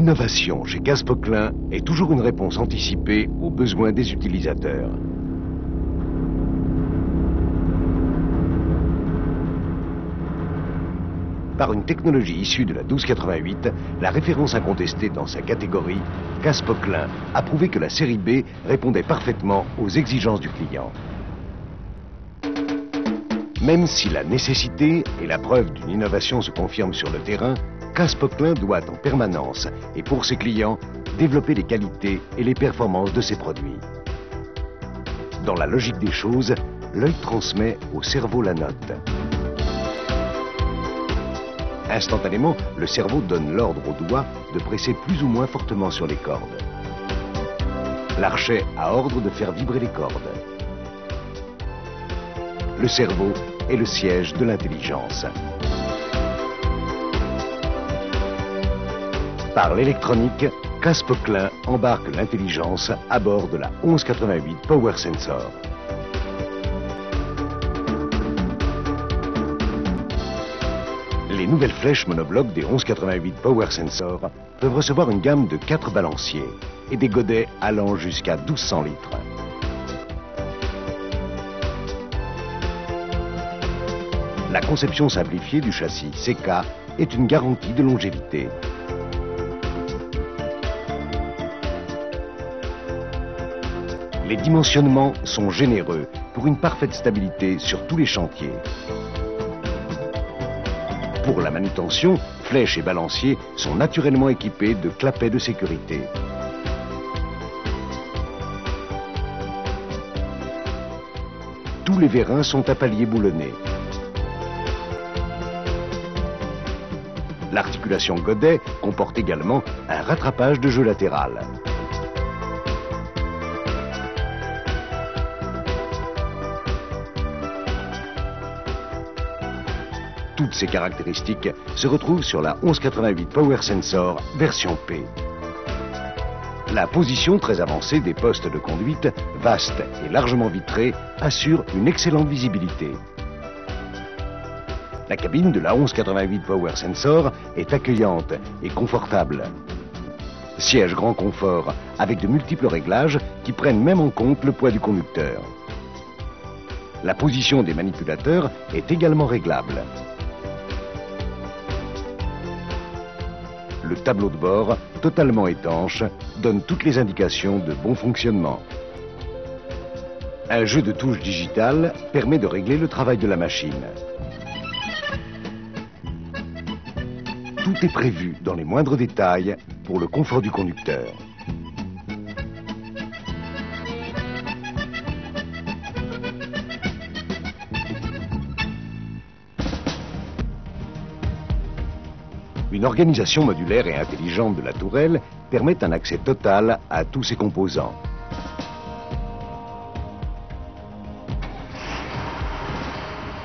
L'innovation chez Casse Poquelin est toujours une réponse anticipée aux besoins des utilisateurs. Par une technologie issue de la 1288, la référence incontestée dans sa catégorie, Casse Poquelin a prouvé que la série B répondait parfaitement aux exigences du client. Même si la nécessité et la preuve d'une innovation se confirment sur le terrain, Casse Poquelin doit en permanence, et pour ses clients, développer les qualités et les performances de ses produits. Dans la logique des choses, l'œil transmet au cerveau la note. Instantanément, le cerveau donne l'ordre au doigt de presser plus ou moins fortement sur les cordes. L'archet a ordre de faire vibrer les cordes. Le cerveau est le siège de l'intelligence. Par l'électronique, Casse Poquelin embarque l'intelligence à bord de la 1188 Power Sensor. Les nouvelles flèches monoblocs des 1188 Power Sensor peuvent recevoir une gamme de 4 balanciers et des godets allant jusqu'à 1200 litres. La conception simplifiée du châssis CK est une garantie de longévité. Les dimensionnements sont généreux pour une parfaite stabilité sur tous les chantiers. Pour la manutention, flèches et balanciers sont naturellement équipés de clapets de sécurité. Tous les vérins sont à paliers boulonnés. L'articulation godet comporte également un rattrapage de jeu latéral. Toutes ces caractéristiques se retrouvent sur la 1188 Power Sensor version P. La position très avancée des postes de conduite, vaste et largement vitrée, assure une excellente visibilité. La cabine de la 1188 Power Sensor est accueillante et confortable. Siège grand confort avec de multiples réglages qui prennent même en compte le poids du conducteur. La position des manipulateurs est également réglable. Le tableau de bord, totalement étanche, donne toutes les indications de bon fonctionnement. Un jeu de touches digitales permet de régler le travail de la machine. Tout est prévu dans les moindres détails pour le confort du conducteur. Une organisation modulaire et intelligente de la tourelle permet un accès total à tous ses composants.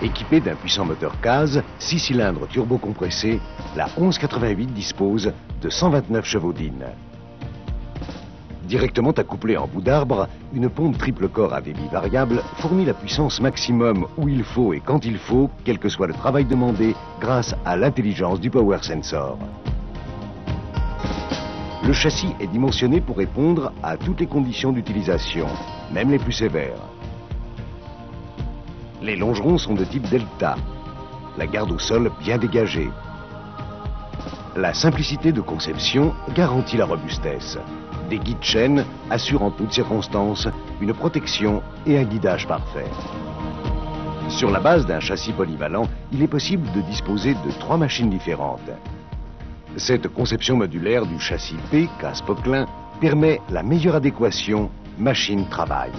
Équipée d'un puissant moteur CASE, 6 cylindres turbocompressés, la 1188 dispose de 129 chevaux d'IN. Directement accouplée en bout d'arbre, une pompe triple corps à débit variable fournit la puissance maximum où il faut et quand il faut, quel que soit le travail demandé, grâce à l'intelligence du Power Sensor. Le châssis est dimensionné pour répondre à toutes les conditions d'utilisation, même les plus sévères. Les longerons sont de type Delta, la garde au sol bien dégagée. La simplicité de conception garantit la robustesse. Des guides chaînes assurent en toutes circonstances une protection et un guidage parfait. Sur la base d'un châssis polyvalent, il est possible de disposer de 3 machines différentes. Cette conception modulaire du châssis P, Casse Poquelin, permet la meilleure adéquation machine-travail.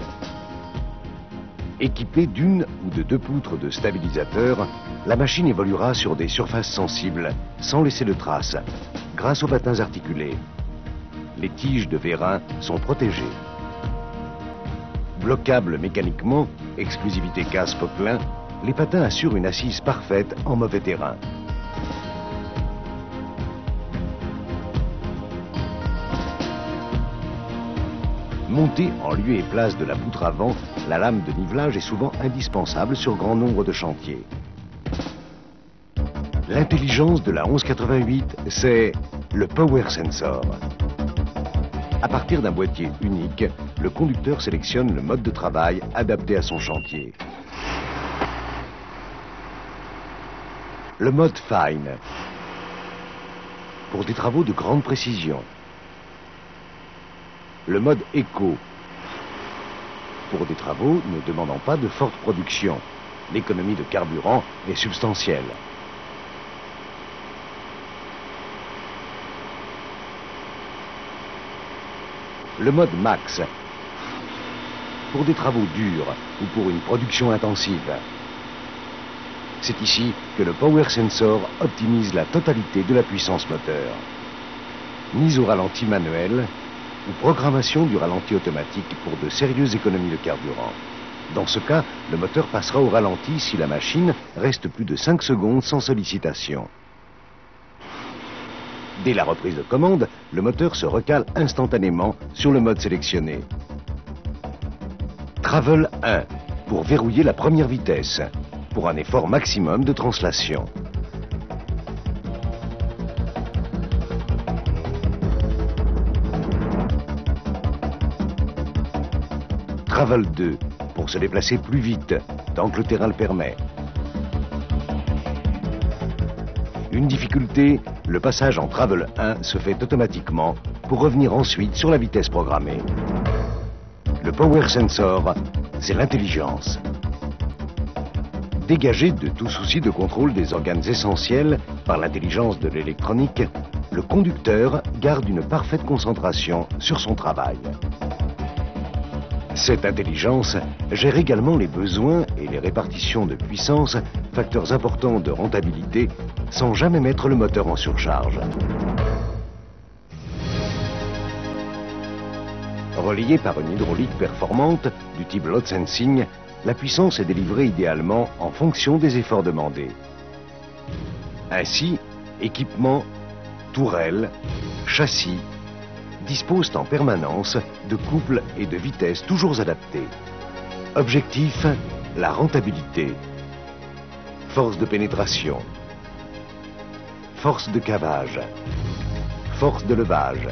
Équipée d'une ou de 2 poutres de stabilisateur, la machine évoluera sur des surfaces sensibles, sans laisser de traces, grâce aux patins articulés. Les tiges de vérin sont protégées. Bloquables mécaniquement, exclusivité Casse Poquelin, les patins assurent une assise parfaite en mauvais terrain. Montée en lieu et place de la poutre avant, la lame de nivelage est souvent indispensable sur grand nombre de chantiers. L'intelligence de la 1188, c'est le Power Sensor. À partir d'un boîtier unique, le conducteur sélectionne le mode de travail adapté à son chantier. Le mode Fine, pour des travaux de grande précision. Le mode Eco, pour des travaux ne demandant pas de forte production. L'économie de carburant est substantielle. Le mode Max, pour des travaux durs ou pour une production intensive. C'est ici que le Power Sensor optimise la totalité de la puissance moteur. Mise au ralenti manuel ou programmation du ralenti automatique pour de sérieuses économies de carburant. Dans ce cas, le moteur passera au ralenti si la machine reste plus de 5 secondes sans sollicitation. Dès la reprise de commande, le moteur se recale instantanément sur le mode sélectionné. Travel 1, pour verrouiller la première vitesse, pour un effort maximum de translation. Travel 2, pour se déplacer plus vite, tant que le terrain le permet. Une difficulté, le passage en Travel 1 se fait automatiquement pour revenir ensuite sur la vitesse programmée. Le Power Sensor, c'est l'intelligence. Dégagé de tout souci de contrôle des organes essentiels par l'intelligence de l'électronique, le conducteur garde une parfaite concentration sur son travail. Cette intelligence gère également les besoins et les répartitions de puissance, facteurs importants de rentabilité, sans jamais mettre le moteur en surcharge. Reliée par une hydraulique performante du type load sensing, la puissance est délivrée idéalement en fonction des efforts demandés. Ainsi, équipement, tourelle, châssis disposent en permanence de couples et de vitesses toujours adaptés. Objectif, la rentabilité. Force de pénétration. Force de cavage. Force de levage.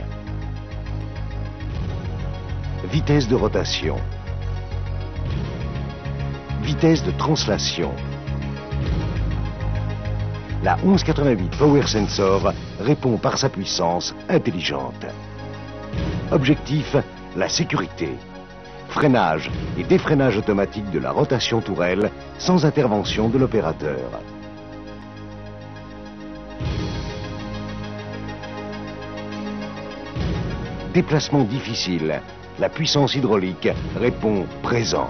Vitesse de rotation. Vitesse de translation. La 1188 Power Sensor répond par sa puissance intelligente. Objectif, la sécurité. Freinage et défreinage automatique de la rotation tourelle sans intervention de l'opérateur. Déplacement difficile, la puissance hydraulique répond présent.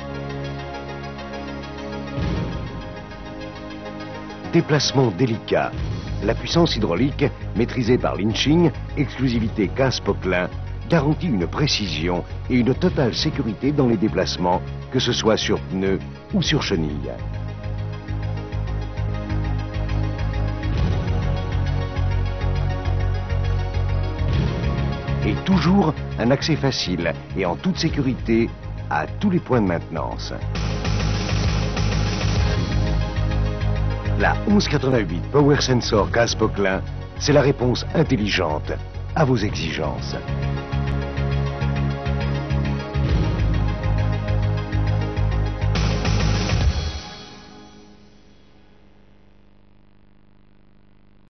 Déplacement délicat, la puissance hydraulique maîtrisée par l'inching, exclusivité Casse-Poquelin, garantit une précision et une totale sécurité dans les déplacements, que ce soit sur pneus ou sur chenilles. Et toujours un accès facile et en toute sécurité à tous les points de maintenance. La 1188 Power Sensor Casse-Poquelin, c'est la réponse intelligente à vos exigences.